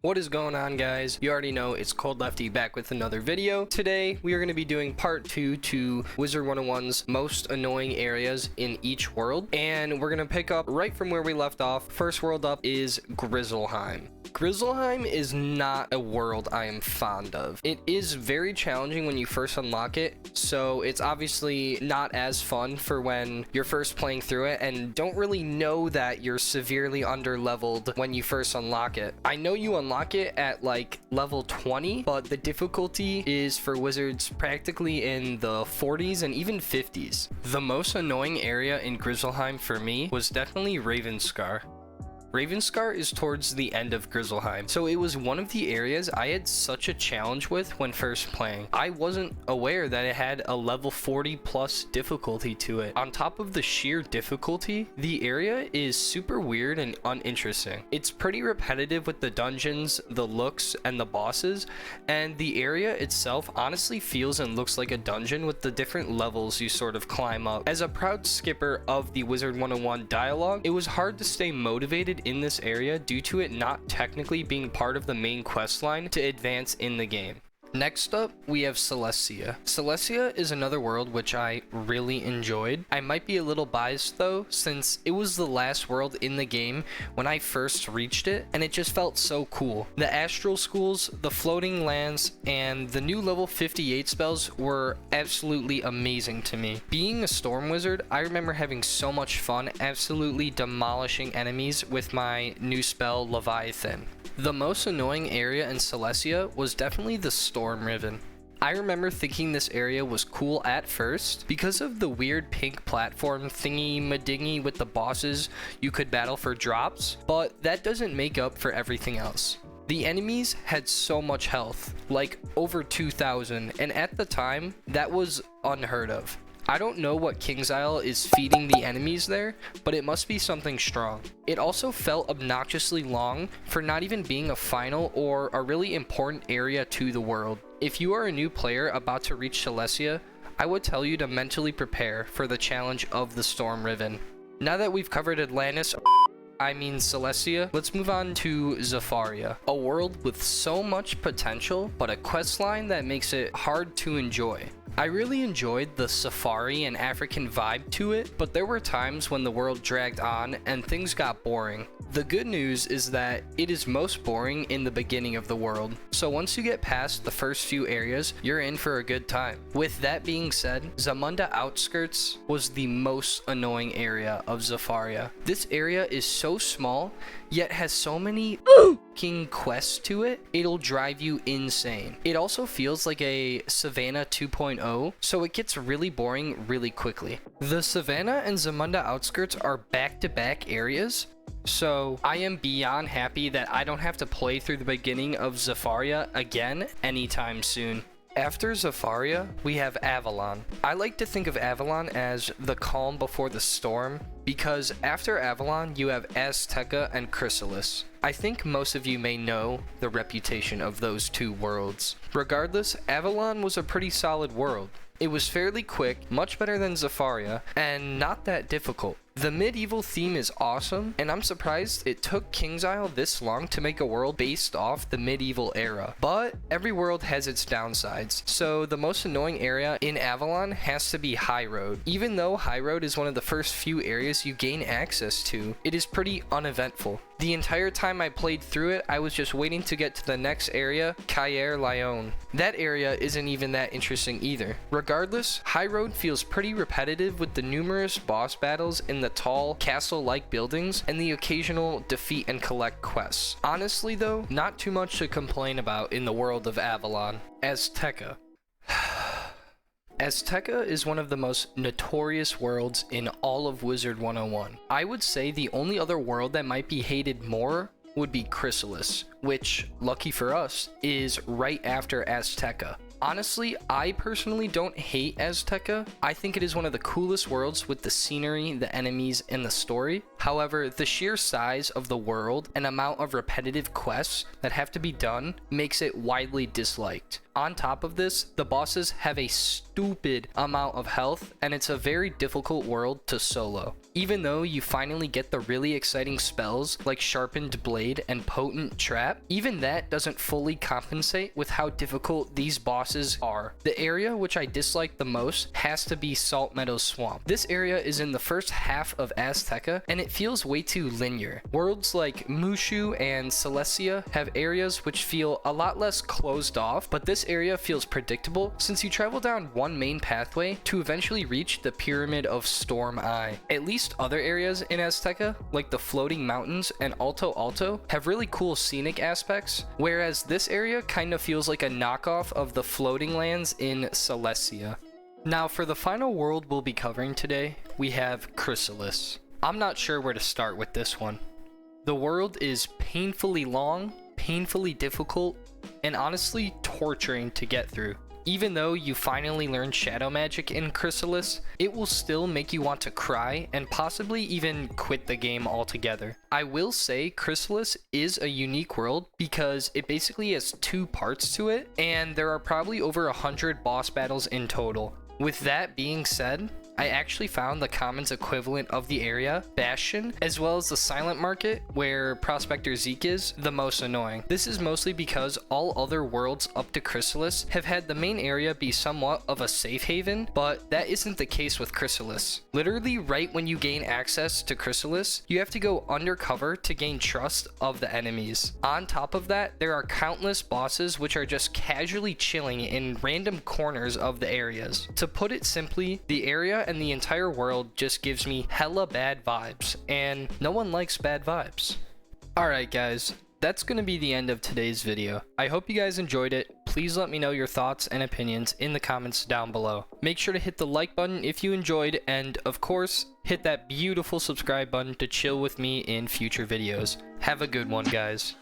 What is going on, guys? You already know it's Cold Lefty back with another video. Today we are going to be doing part 2 to Wizard101's most annoying areas in each world, and we're going to pick up right from where we left off. First world up is Grizzleheim. Grizzleheim is not a world I am fond of. It is very challenging when you first unlock it, so it's obviously not as fun for when you're first playing through it and don't really know that you're severely under-leveled when you first unlock it. I know you unlock it at like level 20, but the difficulty is for wizards practically in the 40s and even 50s. The most annoying area in Grizzleheim for me was definitely Ravenscar. Ravenscar is towards the end of Grizzleheim, so it was one of the areas I had such a challenge with when first playing. I wasn't aware that it had a level 40 plus difficulty to it. On top of the sheer difficulty, the area is super weird and uninteresting. It's pretty repetitive with the dungeons, the looks, and the bosses, and the area itself honestly feels and looks like a dungeon with the different levels you sort of climb up. As a proud skipper of the Wizard101 dialogue, it was hard to stay motivated in this area due to it not technically being part of the main quest line to advance in the game. Next up, we have Celestia. Celestia is another world which I really enjoyed. I might be a little biased though, since it was the last world in the game when I first reached it, and it just felt so cool. The astral schools, the floating lands, and the new level 58 spells were absolutely amazing to me. Being a storm wizard, I remember having so much fun absolutely demolishing enemies with my new spell Leviathan. The most annoying area in Celestia was definitely the Storm Riven. I remember thinking this area was cool at first because of the weird pink platform thingy-madingy with the bosses you could battle for drops, but that doesn't make up for everything else. The enemies had so much health, like over 2,000, and at the time, that was unheard of. I don't know what Kingsisle is feeding the enemies there, but it must be something strong. It also felt obnoxiously long for not even being a final or a really important area to the world. If you are a new player about to reach Celestia, I would tell you to mentally prepare for the challenge of the Storm Riven. Now that we've covered Atlantis, I mean Celestia, let's move on to Zafaria, a world with so much potential, but a questline that makes it hard to enjoy. I really enjoyed the safari and African vibe to it, but there were times when the world dragged on and things got boring. The good news is that it is most boring in the beginning of the world, so once you get past the first few areas, you're in for a good time. With that being said, Zamunda Outskirts was the most annoying area of Zafaria. This area is so small, yet has so many quests to it, it'll drive you insane. It also feels like a Savannah 2.0, so it gets really boring really quickly. The Savannah and Zamunda Outskirts are back-to-back areas, so I am beyond happy that I don't have to play through the beginning of Zafaria again anytime soon. After Zafaria, we have Avalon. I like to think of Avalon as the calm before the storm, because after Avalon, you have Azteca and Khrysalis. I think most of you may know the reputation of those two worlds. Regardless, Avalon was a pretty solid world. It was fairly quick, much better than Zafaria, and not that difficult. The medieval theme is awesome, and I'm surprised it took Kingsisle this long to make a world based off the medieval era. But every world has its downsides, so the most annoying area in Avalon has to be High Road. Even though High Road is one of the first few areas you gain access to, it is pretty uneventful. The entire time I played through it, I was just waiting to get to the next area, Caer-Lyon. That area isn't even that interesting either. Regardless, High Road feels pretty repetitive with the numerous boss battles in the tall, castle-like buildings and the occasional defeat and collect quests. Honestly though, not too much to complain about in the world of Avalon. Azteca. Azteca is one of the most notorious worlds in all of Wizard101. I would say the only other world that might be hated more would be Khrysalis, which, lucky for us, is right after Azteca. Honestly, I personally don't hate Azteca. I think it is one of the coolest worlds with the scenery, the enemies, and the story. However, the sheer size of the world and amount of repetitive quests that have to be done makes it widely disliked. On top of this, the bosses have a stupid amount of health, and it's a very difficult world to solo. Even though you finally get the really exciting spells like Sharpened Blade and Potent Trap, even that doesn't fully compensate with how difficult these bosses are. The area which I dislike the most has to be Salt Meadows Swamp. This area is in the first half of Azteca, and it feels way too linear. Worlds like Mushu and Celestia have areas which feel a lot less closed off, but this area feels predictable since you travel down one main pathway to eventually reach the Pyramid of Storm Eye. At least other areas in Azteca, like the Floating Mountains and Alto Alto, have really cool scenic aspects, whereas this area kind of feels like a knockoff of the floating lands in Celestia. Now for the final world we'll be covering today, we have Khrysalis. I'm not sure where to start with this one. The world is painfully long, painfully difficult, and honestly torturing to get through. Even though you finally learn shadow magic in Khrysalis, it will still make you want to cry and possibly even quit the game altogether. I will say Khrysalis is a unique world because it basically has two parts to it, and there are probably over 100 boss battles in total. With that being said, I actually found the commons equivalent of the area, Bastion, as well as the Silent Market, where Prospector Zeke is, the most annoying. This is mostly because all other worlds up to Khrysalis have had the main area be somewhat of a safe haven, but that isn't the case with Khrysalis. Literally right when you gain access to Khrysalis, you have to go undercover to gain trust of the enemies. On top of that, there are countless bosses which are just casually chilling in random corners of the areas. To put it simply, the area and the entire world just gives me hella bad vibes, and no one likes bad vibes. Alright guys, that's gonna be the end of today's video. I hope you guys enjoyed it. Please let me know your thoughts and opinions in the comments down below. Make sure to hit the like button if you enjoyed, and of course, hit that beautiful subscribe button to chill with me in future videos. Have a good one, guys.